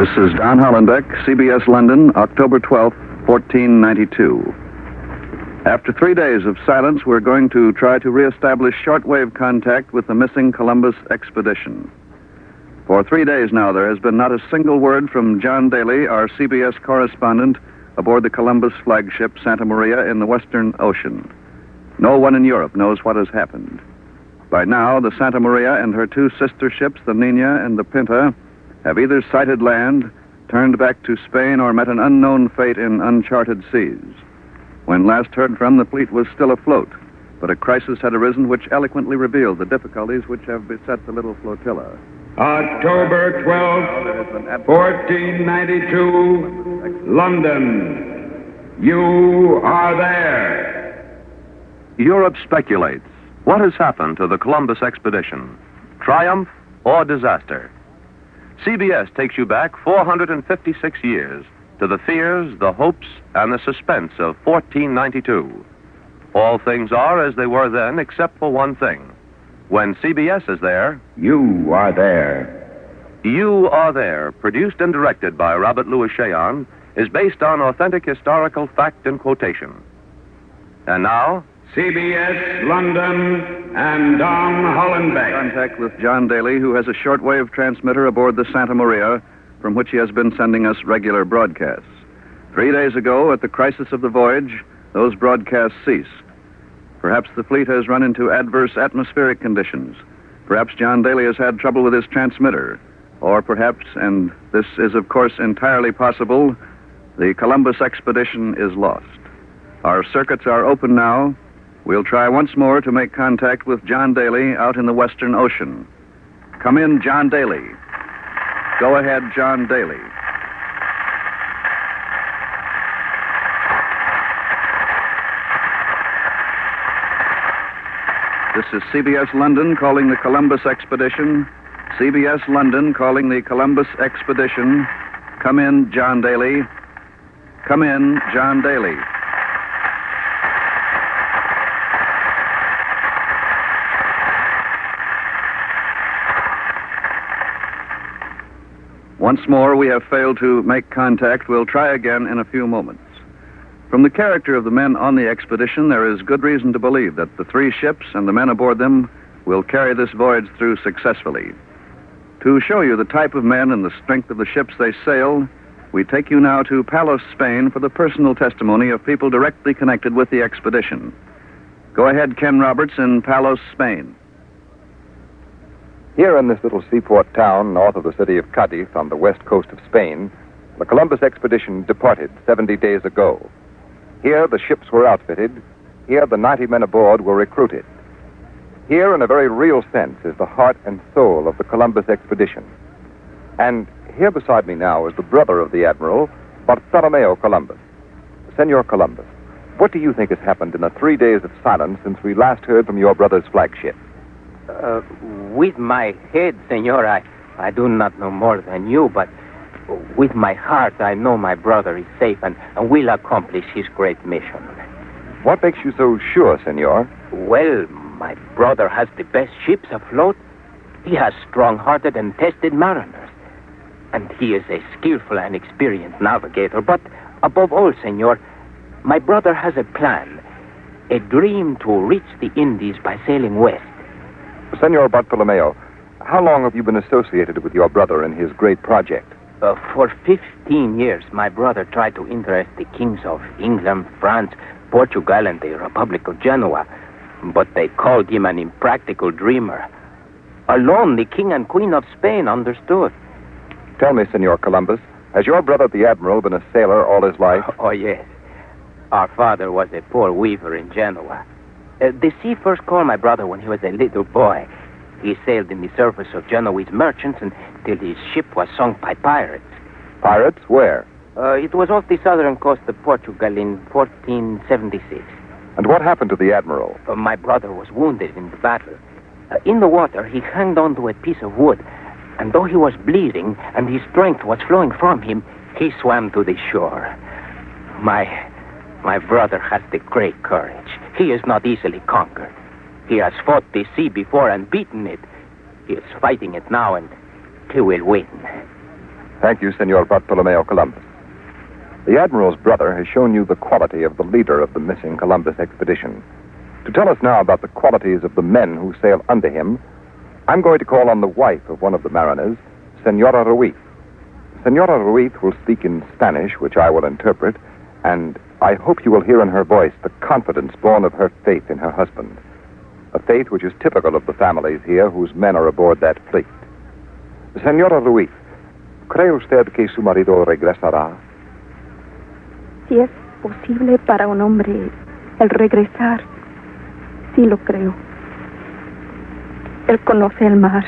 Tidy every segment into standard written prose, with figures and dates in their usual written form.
This is Don Hollenbeck, CBS London, October 12th, 1492. After 3 days of silence, we're going to try to reestablish shortwave contact with the missing Columbus expedition. For 3 days now, there has been not a single word from John Daly, our CBS correspondent, aboard the Columbus flagship Santa Maria in the Western Ocean. No one in Europe knows what has happened. By now, the Santa Maria and her two sister ships, the Nina and the Pinta, have either sighted land, turned back to Spain, or met an unknown fate in uncharted seas. When last heard from, the fleet was still afloat, but a crisis had arisen which eloquently revealed the difficulties which have beset the little flotilla. October 12th, 1492, London. You are there. Europe speculates. What has happened to the Columbus expedition? Triumph or disaster? CBS takes you back 456 years to the fears, the hopes, and the suspense of 1492. All things are as they were then, except for one thing. When CBS is there... You are there. You Are There, produced and directed by Robert Louis Cheon, is based on authentic historical fact and quotation. And now... CBS London and Don Hollenbeck. Contact with John Daly, who has a shortwave transmitter aboard the Santa Maria, from which he has been sending us regular broadcasts. 3 days ago, at the crisis of the voyage, those broadcasts ceased. Perhaps the fleet has run into adverse atmospheric conditions. Perhaps John Daly has had trouble with his transmitter. Or perhaps, and this is of course entirely possible, the Columbus expedition is lost. Our circuits are open now. We'll try once more to make contact with John Daly out in the Western Ocean. Come in, John Daly. Go ahead, John Daly. This is CBS London calling the Columbus expedition. CBS London calling the Columbus expedition. Come in, John Daly. Come in, John Daly. Once more, we have failed to make contact. We'll try again in a few moments. From the character of the men on the expedition, there is good reason to believe that the three ships and the men aboard them will carry this voyage through successfully. To show you the type of men and the strength of the ships they sail, we take you now to Palos, Spain, for the personal testimony of people directly connected with the expedition. Go ahead, Ken Roberts, in Palos, Spain. Here in this little seaport town north of the city of Cadiz on the west coast of Spain, the Columbus expedition departed 70 days ago. Here the ships were outfitted. Here the 90 men aboard were recruited. Here, in a very real sense, is the heart and soul of the Columbus expedition. And here beside me now is the brother of the Admiral, Bartolomeo Columbus. Senor Columbus, what do you think has happened in the 3 days of silence since we last heard from your brother's flagship? With my head, senor, I do not know more than you, but with my heart, I know my brother is safe and will accomplish his great mission. What makes you so sure, senor? Well, my brother has the best ships afloat. He has strong-hearted and tested mariners. And he is a skillful and experienced navigator. But above all, senor, my brother has a plan, a dream to reach the Indies by sailing west. Senor Bartolomeo, how long have you been associated with your brother in his great project? For 15 years, my brother tried to interest the kings of England, France, Portugal, and the Republic of Genoa, but they called him an impractical dreamer. Alone, the king and queen of Spain understood. Tell me, Senor Columbus, has your brother, the Admiral, been a sailor all his life? Oh, yes. Our father was a poor weaver in Genoa. The sea first called my brother when he was a little boy. He sailed in the service of Genoese merchants until his ship was sunk by pirates. Pirates? Where? It was off the southern coast of Portugal in 1476. And what happened to the Admiral? My brother was wounded in the battle. In the water, he hung on to a piece of wood, and though he was bleeding and his strength was flowing from him, he swam to the shore. My brother has the great courage. He is not easily conquered. He has fought the sea before and beaten it. He is fighting it now, and he will win. Thank you, Senor Bartolomeo Columbus. The Admiral's brother has shown you the quality of the leader of the missing Columbus expedition. To tell us now about the qualities of the men who sail under him, I'm going to call on the wife of one of the mariners, Senora Ruiz. Senora Ruiz will speak in Spanish, which I will interpret, and I hope you will hear in her voice the confidence born of her faith in her husband, a faith which is typical of the families here whose men are aboard that fleet. Senora Ruiz, ¿cree usted que su marido regresará? Si es posible para un hombre el regresar, sí lo creo. Él conoce el mar.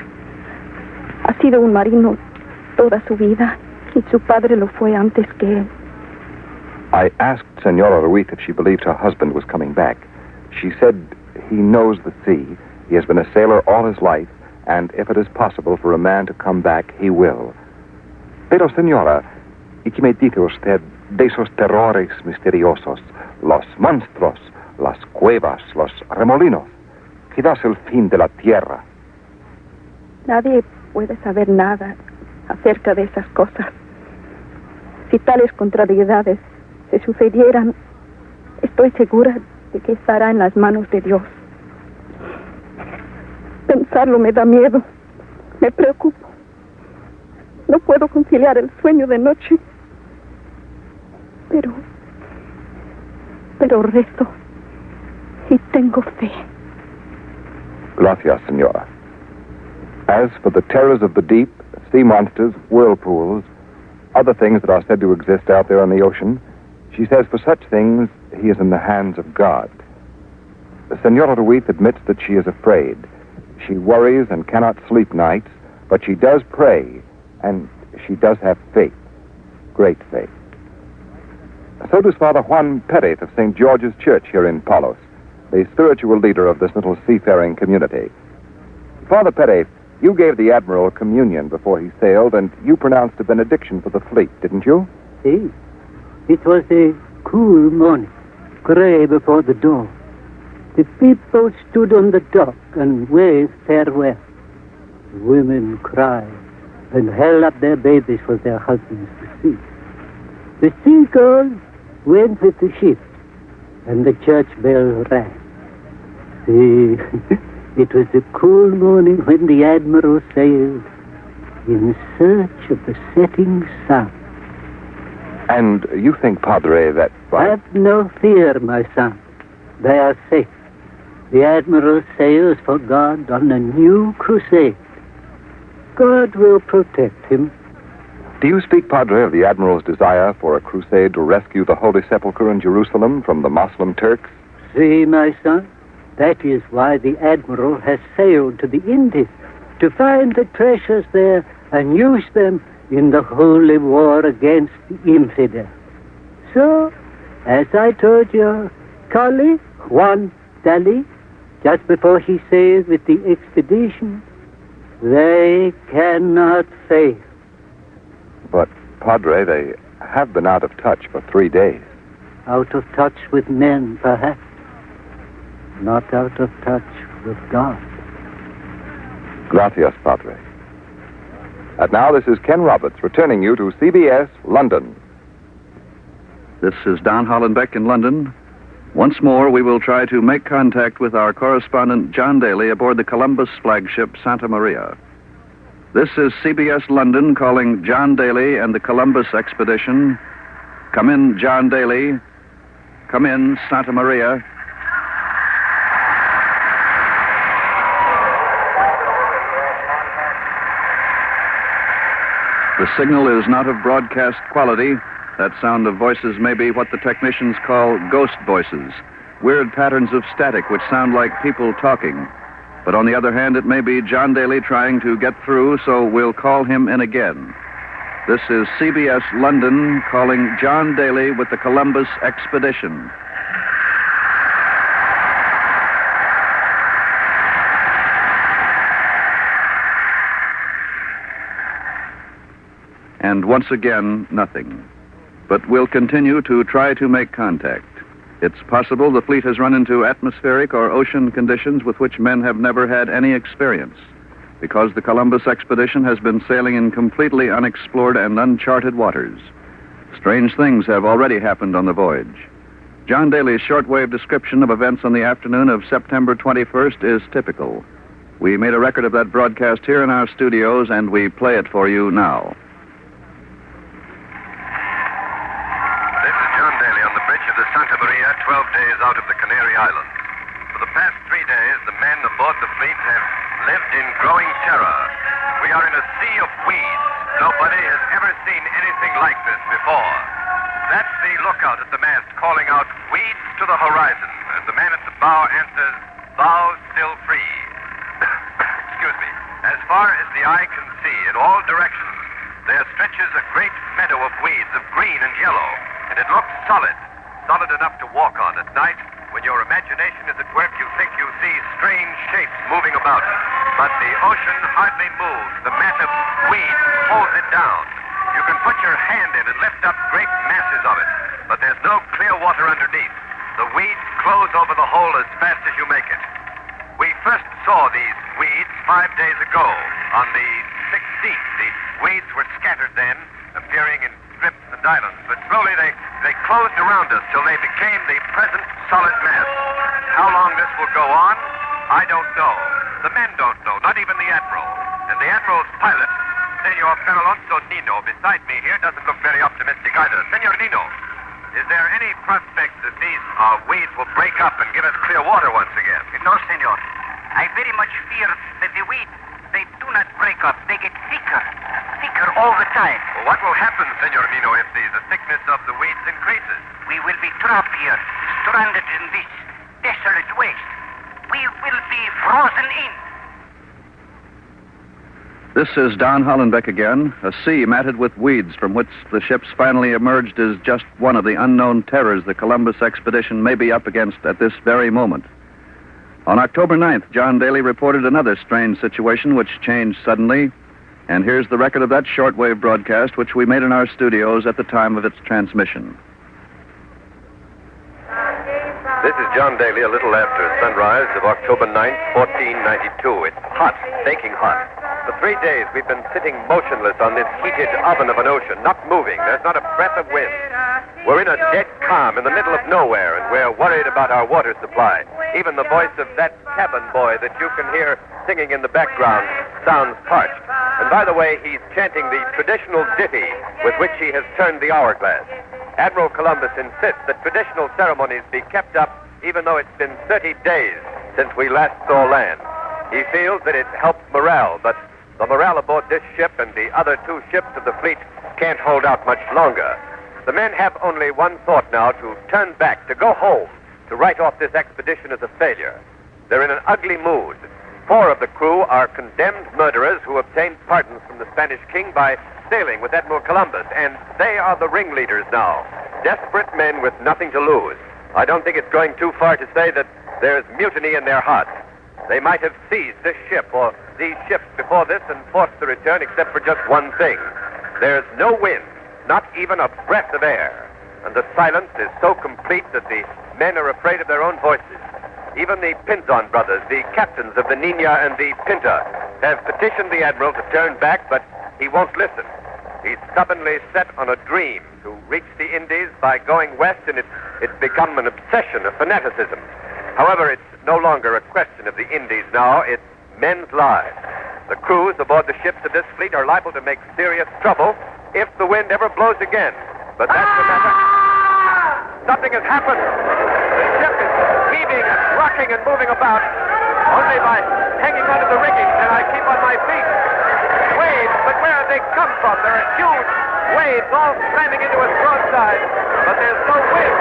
Ha sido un marino toda su vida y su padre lo fue antes que él. I asked Senora Ruiz if she believed her husband was coming back. She said he knows the sea. He has been a sailor all his life, and if it is possible for a man to come back, he will. Pero, señora, ¿y qué me dice usted de esos terrores misteriosos, los monstruos, las cuevas, los remolinos? Quizás el fin de la tierra. Nadie puede saber nada acerca de esas cosas. Si tales contrariedades se sucedieran, estoy segura de que estará en las manos de Dios. Pensarlo me da miedo, me preocupo. No puedo conciliar el sueño de noche. Pero rezo y tengo fe. Gracias, señora. As for the terrors of the deep, sea monsters, whirlpools, other things that are said to exist out there in the ocean, she says for such things, he is in the hands of God. Senora Ruiz admits that she is afraid. She worries and cannot sleep nights, but she does pray, and she does have faith, great faith. So does Father Juan Perez of St. George's Church here in Palos, the spiritual leader of this little seafaring community. Father Perez, you gave the Admiral communion before he sailed, and you pronounced a benediction for the fleet, didn't you? Si. It was a cool morning, gray before the dawn. The people stood on the dock and waved farewell. The women cried and held up their babies for their husbands to see. The seagulls went with the ship, and the church bell rang. See, it was a cool morning when the Admiral sailed in search of the setting sun. And you think, Padre, that... Have no fear, my son. They are safe. The Admiral sails for God on a new crusade. God will protect him. Do you speak, Padre, of the Admiral's desire for a crusade to rescue the Holy Sepulchre in Jerusalem from the Muslim Turks? See, my son, that is why the Admiral has sailed to the Indies, to find the treasures there and use them in the holy war against the infidel. So, as I told your colleague, Juan Daly, just before he sailed with the expedition, they cannot fail. But, Padre, they have been out of touch for 3 days. Out of touch with men, perhaps. Not out of touch with God. Gracias, Padre. And now this is Ken Roberts returning you to CBS, London. This is Don Hollenbeck in London. Once more, we will try to make contact with our correspondent, John Daly, aboard the Columbus flagship Santa Maria. This is CBS London calling John Daly and the Columbus expedition. Come in, John Daly. Come in, Santa Maria. The signal is not of broadcast quality. That sound of voices may be what the technicians call ghost voices, weird patterns of static which sound like people talking. But on the other hand, it may be John Daly trying to get through, so we'll call him in again. This is CBS London calling John Daly with the Columbus expedition. And once again, nothing. But we'll continue to try to make contact. It's possible the fleet has run into atmospheric or ocean conditions with which men have never had any experience, because the Columbus expedition has been sailing in completely unexplored and uncharted waters. Strange things have already happened on the voyage. John Daly's shortwave description of events on the afternoon of September 21st is typical. We made a record of that broadcast here in our studios, and we play it for you now. This is John Daly on the bridge of the Santa Maria, 12 days out of the Canary Islands. For the past 3 days, the men aboard the fleet have lived in growing terror. We are in a sea of weeds. Nobody has ever seen anything like this before. That's the lookout at the mast calling out, "Weeds to the horizon," as the man at the bow answers, "Bow still free." Excuse me. As far as the eye can see, in all directions, there stretches a great meadow of weeds of green and yellow, and it looks solid enough to walk on at night. When your imagination is at work, you think you see strange shapes moving about. But the ocean hardly moves. The mat of weeds holds it down. You can put your hand in and lift up great masses of it, but there's no clear water underneath. The weeds close over the hole as fast as you make it. We first saw these weeds 5 days ago, on the 16th. The weeds were scattered then, appearing in strips and islands, but slowly they closed around us till they became the present solid mass. How long this will go on, I don't know. The men don't know, not even the Admiral. And the Admiral's pilot, Senor Feralonso Nino, beside me here, doesn't look very optimistic either. Senor Nino, is there any prospect that these weeds will break up and give us clear water once again? No, senor. I very much fear that the weeds, they do not break up. They get thicker all the time. Well, what will happen, Senor Nino, if the thickness of the weeds increases? We will be trapped here, stranded in this desolate waste. We will be frozen in. This is Don Hollenbeck again. A sea matted with weeds from which the ships finally emerged is just one of the unknown terrors the Columbus expedition may be up against at this very moment. On October 9th, John Daly reported another strange situation which changed suddenly, and here's the record of that shortwave broadcast which we made in our studios at the time of its transmission. This is John Daly a little after sunrise of October 9th, 1492. It's hot, baking hot. For 3 days, we've been sitting motionless on this heated oven of an ocean, not moving. There's not a breath of wind. We're in a dead calm in the middle of nowhere, and we're worried about our water supply. Even the voice of that cabin boy that you can hear singing in the background sounds parched. And by the way, he's chanting the traditional ditty with which he has turned the hourglass. Admiral Columbus insists that traditional ceremonies be kept up even though it's been 30 days since we last saw land. He feels that it helps morale, but the morale aboard this ship and the other 2 ships of the fleet can't hold out much longer. The men have only one thought now: to turn back, to go home, to write off this expedition as a failure. They're in an ugly mood. 4 of the crew are condemned murderers who obtained pardons from the Spanish king by sailing with Admiral Columbus, and they are the ringleaders now. Desperate men with nothing to lose. I don't think it's going too far to say that there's mutiny in their hearts. They might have seized this ship or these ships before this and forced the return except for just one thing. There's no wind, not even a breath of air. And the silence is so complete that the men are afraid of their own voices. Even the Pinzon brothers, the captains of the Nina and the Pinta, have petitioned the Admiral to turn back, but he won't listen. He's stubbornly set on a dream to reach the Indies by going west, and it's become an obsession, a fanaticism. However, it's no longer a question of the Indies now, it's men's lives. The crews aboard the ships of this fleet are liable to make serious trouble if the wind ever blows again. But that's the matter. Something has happened. The ship is heaving and rocking and moving about. Only by hanging onto the rigging can I keep on my feet. Waves, but where have they come from? There are huge waves all slamming into us broadside, but there's no wind.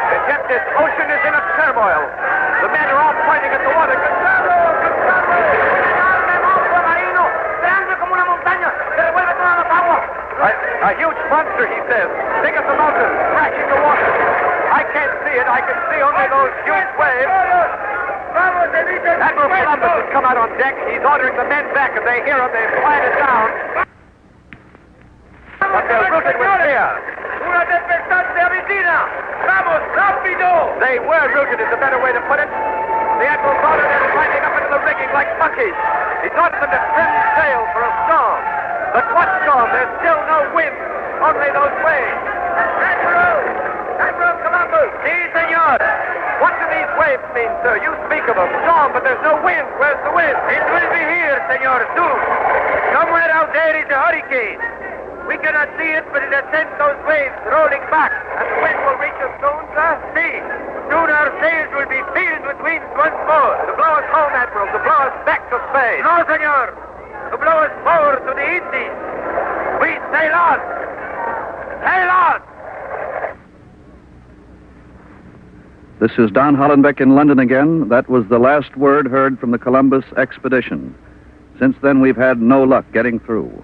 And yet this ocean is in a turmoil. The men are all pointing at the water. A huge monster, he says, big as a mountain, crashing the water. I can't see it. I can see only those huge waves. Admiral Columbus has come out on deck. He's ordering the men back. If they hear him, they've quieted down. But they're rooted with fear. They were rooted, is a better way to put it. The Admiral's ordered them climbing up into the rigging like monkeys. He's want them to trim sail for a storm. But what storm? There's still no wind, only those waves. Admiral Columbus! Si, senor! What do these waves mean, sir? You speak of a storm, but there's no wind. Where's the wind? It will be here, senor, soon. Somewhere out there is a hurricane. We cannot see it, but it has sent those waves rolling back, and the wind will reach us soon, sir. See, soon our sails will be filled with wind once more. To blow us home, Admiral, to blow us back to Spain. No, senor. To blow us forward to the Indies. We sail on. Sail on. This is Don Hollenbeck in London again. That was the last word heard from the Columbus expedition. Since then, we've had no luck getting through.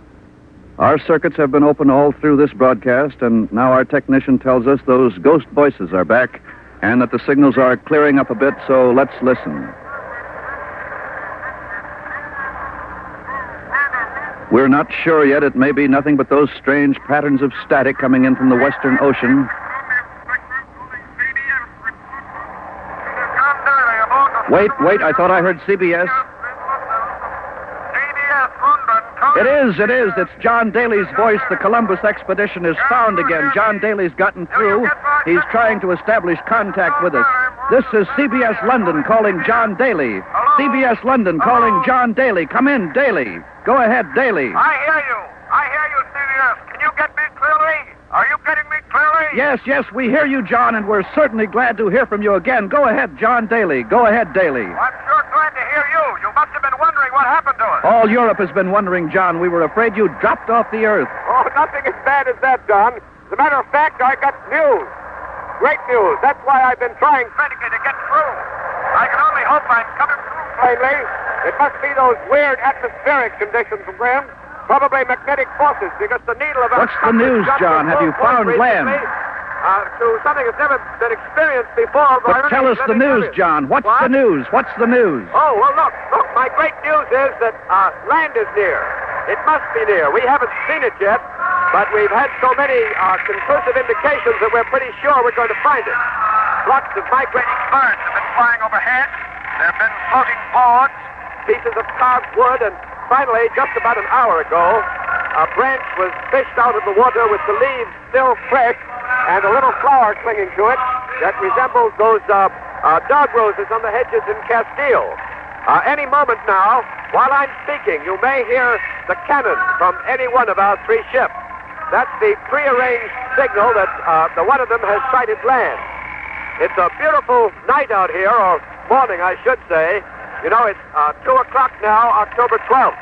Our circuits have been open all through this broadcast, and now our technician tells us those ghost voices are back and that the signals are clearing up a bit, so let's listen. We're not sure yet. It may be nothing but those strange patterns of static coming in from the Western Ocean. Wait, I thought I heard CBS. It is. It's John Daly's voice. The Columbus expedition is found again. John Daly's gotten through. He's trying to establish contact with us. This is CBS London calling John Daly. CBS London calling John Daly. Come in, Daly. Go ahead, Daly. I hear you, CBS. Can you get me clearly? Are you getting me clearly? Yes, we hear you, John, and we're certainly glad to hear from you again. Go ahead, John Daly. Go ahead, Daly. I'm sure glad to hear you. You must have been wondering what happened to us. All Europe has been wondering, John. We were afraid you dropped off the earth. Oh, nothing as bad as that, Don. As a matter of fact, I got news. Great news. That's why I've been trying frantically to get through. I can only hope I'm coming through plainly. It must be those weird atmospheric conditions, Graham. Probably magnetic forces, because the needle of... What's the news, John? Have you found land? To something that's never been experienced before. But tell us the news, John. What's the news? What's the news? Oh, well, look. My great news is that land is near. It must be near. We haven't seen it yet, but we've had so many conclusive indications that we're pretty sure we're going to find it. Lots of migrating birds have been flying overhead. There have been floating boards, pieces of carved wood, and finally, just about an hour ago, a branch was fished out of the water with the leaves still fresh and a little flower clinging to it that resembles those dog roses on the hedges in Castile. Any moment now, while I'm speaking, you may hear the cannon from any one of our three ships. That's the prearranged signal that the one of them has sighted land. It's a beautiful night out here, or morning, I should say. You know, it's 2 o'clock now, October 12th.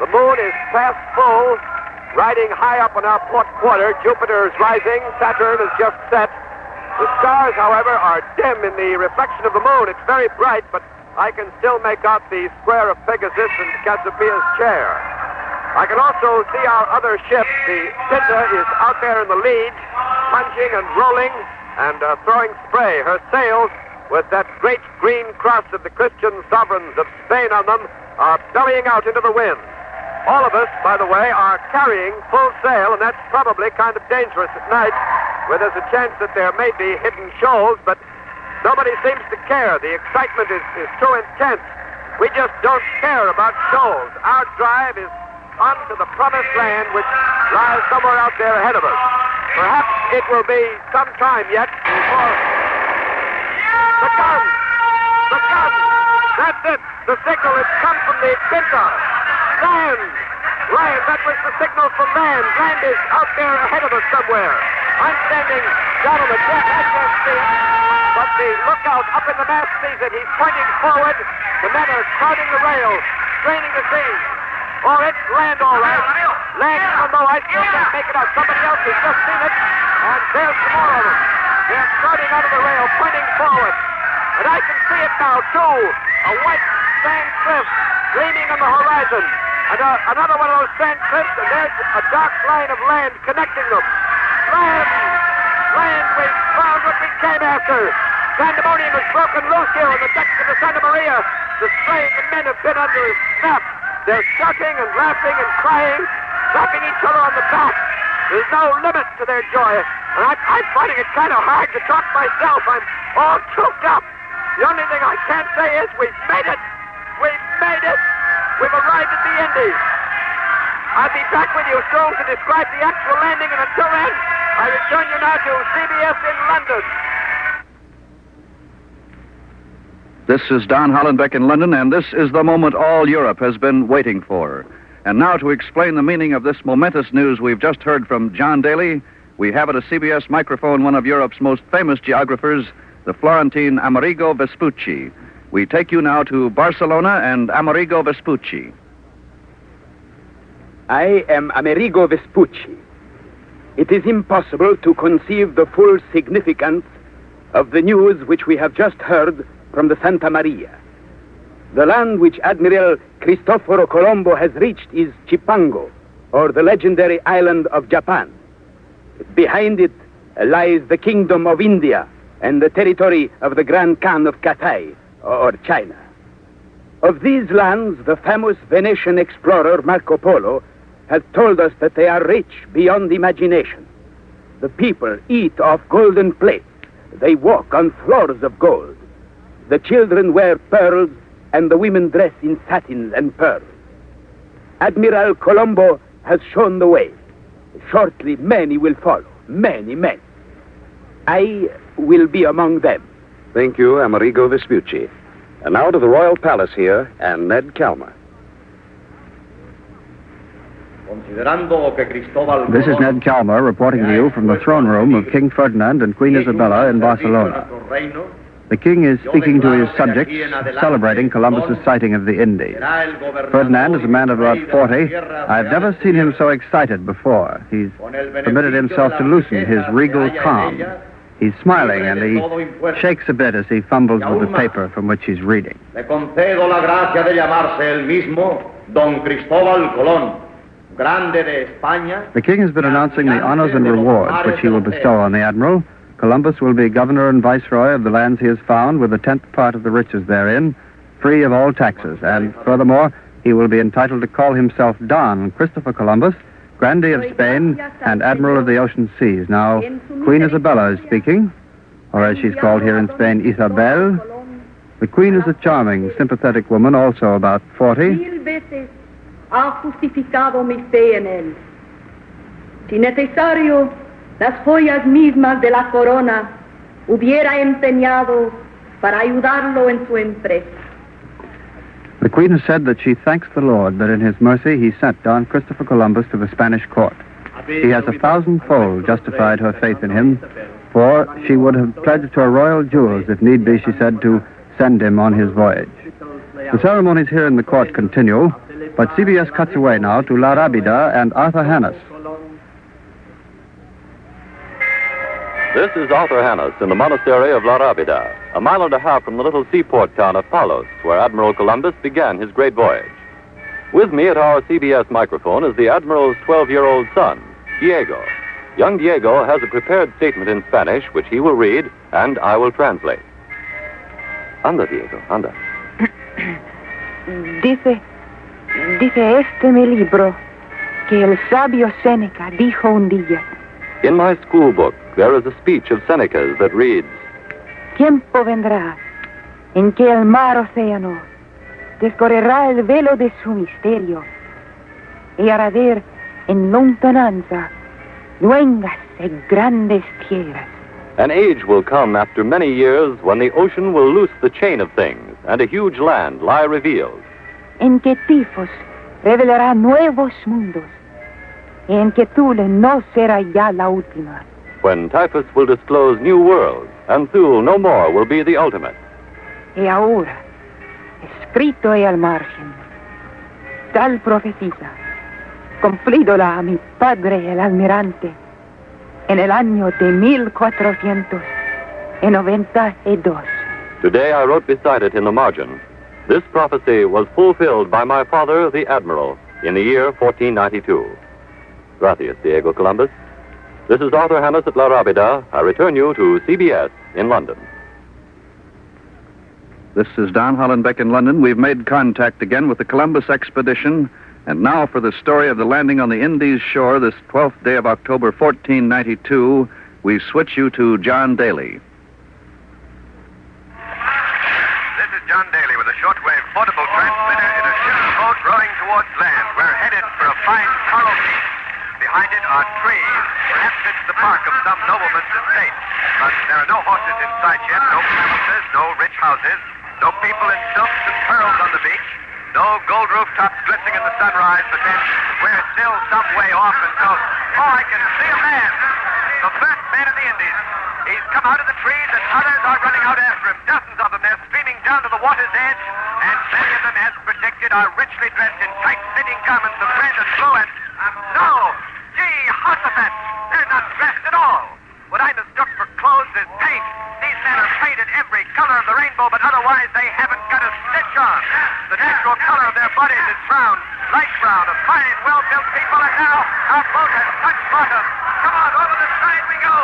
The moon is past full, riding high up on our port quarter. Jupiter is rising. Saturn has just set. The stars, however, are dim in the reflection of the moon. It's very bright, but I can still make out the square of Pegasus and Cassiopeia's chair. I can also see our other ship. The Pinta is out there in the lead, plunging and rolling and throwing spray. Her sails, with that great green cross of the Christian sovereigns of Spain on them, are bellying out into the wind. All of us, by the way, are carrying full sail, and that's probably kind of dangerous at night, where there's a chance that there may be hidden shoals, but nobody seems to care. The excitement is too intense. We just don't care about shoals. Our drive is on to the promised land, which lies somewhere out there ahead of us. Perhaps it will be some time yet before... The gun! The gun! That's it! The signal has come from the Pinta. Land! Land! That was the signal from land. Land is out there ahead of us somewhere. I'm standing down on the deck. I can't see it. But the lookout up in the mast sees it. He's pointing forward. The men are crowding the rails, straining to see. Oh, it's land all right. Land, oh no, I still can't make it out. Somebody else has just seen it. And there's some more of them. They're crowding out of the rail, pointing forward. And I can see it now, too. A white sand cliff gleaming on the horizon. And another one of those sand cliffs, and there's a dark line of land connecting them. Land! Land! We've found what we came after. Pandemonium has broken loose here on the decks of the Santa Maria. The slaves and men have been under his snap. They're shouting and laughing and crying, slapping each other on the back. There's no limit to their joy. And I'm finding it kind of hard to talk myself. I'm all choked up. The only thing I can say is we've made it. We've made it. We've arrived at the Indies. I'll be back with you soon to describe the actual landing, and until then, I return you now to CBS in London. This is Don Hollenbeck in London, and this is the moment all Europe has been waiting for. And now, to explain the meaning of this momentous news we've just heard from John Daly, we have at a CBS microphone one of Europe's most famous geographers, the Florentine Amerigo Vespucci. We take you now to Barcelona and Amerigo Vespucci. I am Amerigo Vespucci. It is impossible to conceive the full significance of the news which we have just heard from the Santa Maria. The land which Admiral Cristoforo Colombo has reached is Cipango, or the legendary island of Japan. Behind it lies the Kingdom of India and the territory of the Grand Khan of Cathay, or China. Of these lands, the famous Venetian explorer Marco Polo has told us that they are rich beyond imagination. The people eat off golden plates. They walk on floors of gold. The children wear pearls, and the women dress in satins and pearls. Admiral Colombo has shown the way. Shortly, many will follow. Many men. I will be among them. Thank you, Amerigo Vespucci. And now to the Royal Palace here, and Ned Calmer. This is Ned Calmer reporting to you from the throne room of King Ferdinand and Queen Isabella in Barcelona. The king is speaking to his subjects, celebrating Columbus's sighting of the Indies. Ferdinand is a man of about 40. I've never seen him so excited before. He's permitted himself to loosen his regal calm. He's smiling, and he shakes a bit as he fumbles with the paper from which he's reading. Le concedo la gracia de llamarse el mismo Don Cristóbal Colón, grande de España. The king has been announcing the honors and rewards which he will bestow on the admiral. Columbus will be governor and viceroy of the lands he has found, with a 10th part of the riches therein, free of all taxes. And furthermore, he will be entitled to call himself Don Christopher Columbus, Grandee of Spain and Admiral of the Ocean Seas. Now, Queen Isabella is speaking, or as she's called here in Spain, Isabel. The Queen is a charming, sympathetic woman, also about 40. Mil veces ha justificado mi fe en él. Si necesario, las joyas mismas de la corona hubiera empeñado para ayudarlo en su empresa. The Queen has said that she thanks the Lord that in his mercy he sent Don Christopher Columbus to the Spanish court. She has 1,000-fold justified her faith in him, for she would have pledged her royal jewels, if need be, she said, to send him on his voyage. The ceremonies here in the court continue, but CBS cuts away now to La Rábida and Arthur Hannes. This is Arthur Hannes in the monastery of La Rábida, a mile and a half from the little seaport town of Palos, where Admiral Columbus began his great voyage. With me at our CBS microphone is the Admiral's 12-year-old son, Diego. Young Diego has a prepared statement in Spanish, which he will read, and I will translate. Anda, Diego, anda. Dice este mi libro que el sabio Séneca dijo un día. In my school book, there is a speech of Seneca's that reads, Tiempo vendrá en que el mar océano descorrerá el velo de su misterio y hará ver en lontananza luengas y grandes tierras. An age will come after many years when the ocean will loose the chain of things and a huge land lie revealed. En que Tifos revelará nuevos mundos y en que Thule no será ya la última. When Typhus will disclose new worlds, and Thule no more will be the ultimate. Y ahora, escrito he al margen, tal profecía, cumplídola a mi padre el almirante, en el año de 1492. Today I wrote beside it in the margin, this prophecy was fulfilled by my father, the Admiral, in the year 1492. Gracias, Diego Columbus. This is Arthur Hannes at La Rábida. I return you to CBS in London. This is Don Hollenbeck in London. We've made contact again with the Columbus expedition. And now for the story of the landing on the Indies shore this 12th day of October, 1492, we switch you to John Daly. This is John Daly with a shortwave portable transmitter in a ship's boat rowboat rowing towards land. We're headed for a fine coral beach. Behind it are trees. Perhaps it's the park of some nobleman's estate. But there are no horses in sight yet, no palaces, no rich houses, no people in silks and pearls on the beach, no gold rooftops glistening in the sunrise, but then we're still some way off until, I can see a man. The first man of the Indies. He's come out of the trees and others are running out after him. Dozens of them. They're streaming down to the water's edge, and many of them, as predicted, are richly dressed in tight-fitting garments of red and blue and... No! Gee, Hossafat! They're not dressed at all. What I mistook for clothes is paint. These men are painted every color of the rainbow, but otherwise they haven't got a stitch on. The natural color of their bodies is brown, light brown, a fine, well-built people, and now our boat has touched bottom. Come on, over the side we go.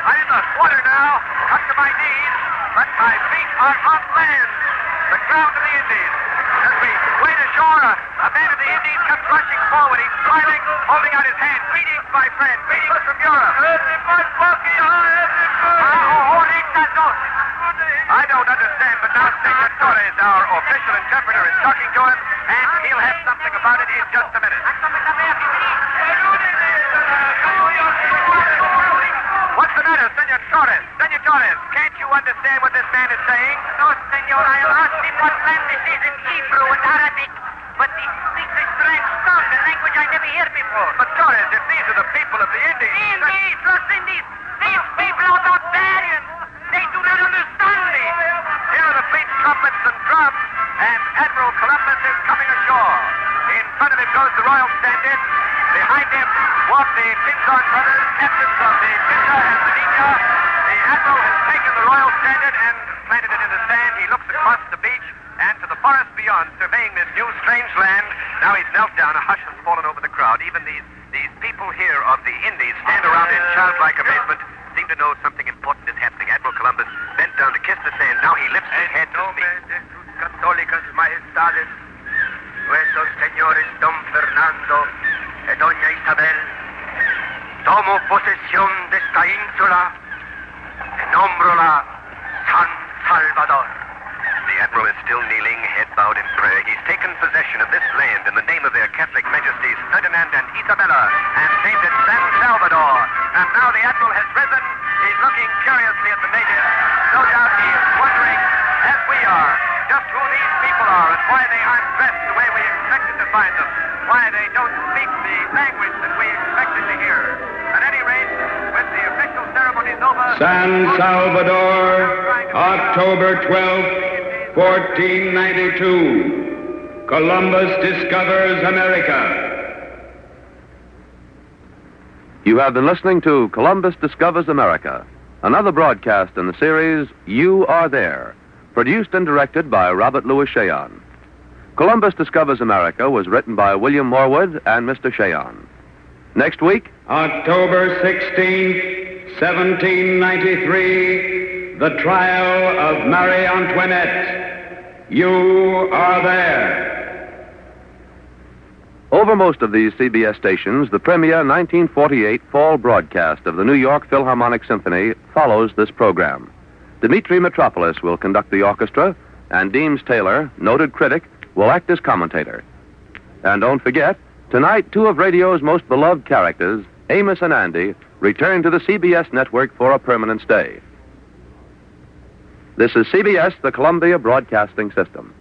I'm in the water now, up to my knees, but my feet are on land, the ground of the Indies. As we wade ashore, a man of the Indies comes rushing forward. He's smiling, holding out his hand. Greetings, my friend. Greetings from Europe. I don't understand, but now Senor Torres, our official interpreter, is talking to him, and he'll have something about it in just a minute. What's the matter, Senor Torres? Senor Torres, can't you understand what this man is saying? No, senor. I asked him what language is in Hebrew and Arabic, but he speaks a strange tongue, a language I never heard before. But Torres, if these are the people of the Indies... Indies, Los Indies, these people are barbarians. They do not understand me. Here are the fleet's trumpets and drums, and Admiral Columbus is coming ashore. In front of him goes the Royal Standard. Behind him walk the Pinzon brothers, captains of the Pinta and the Nika. The Admiral has taken the Royal Standard and planted it in the sand. He looks across the beach and to the forest beyond, surveying this new, strange land. Now he's knelt down. A hush has fallen over the crowd. Even these people here of the Indies stand around in childlike amazement, seem to know something important is happening. Admiral Columbus bent down to kiss the sand. Now he lifts his head to speak. De sus católicas majestades, nuestros señores Don Fernando y Doña Isabel, tomo posesión de esta ínsula y nombrola San Salvador. The Admiral is still kneeling, head bowed in prayer. He's taken possession of this land in the name of their Catholic Majesties Ferdinand and Isabella, and named it San Salvador. And now the Admiral has risen. He's looking curiously at the natives. No doubt he is wondering, as we are, just who these people are and why they aren't dressed the way we expected to find them. Why they don't speak the language that we expected to hear. At any rate, with the official ceremonies over... San Salvador, October 12th, 1492. Columbus discovers America. You have been listening to Columbus Discovers America, another broadcast in the series You Are There, produced and directed by Robert Louis Cheon. Columbus Discovers America was written by William Morwood and Mr. Cheon. Next week, October 16th, 1793, the trial of Marie Antoinette. You are there. Over most of these CBS stations, the premiere 1948 fall broadcast of the New York Philharmonic Symphony follows this program. Dmitri Mitropoulos will conduct the orchestra, and Deems Taylor, noted critic, will act as commentator. And don't forget, tonight, two of radio's most beloved characters, Amos and Andy, return to the CBS network for a permanent stay. This is CBS, the Columbia Broadcasting System.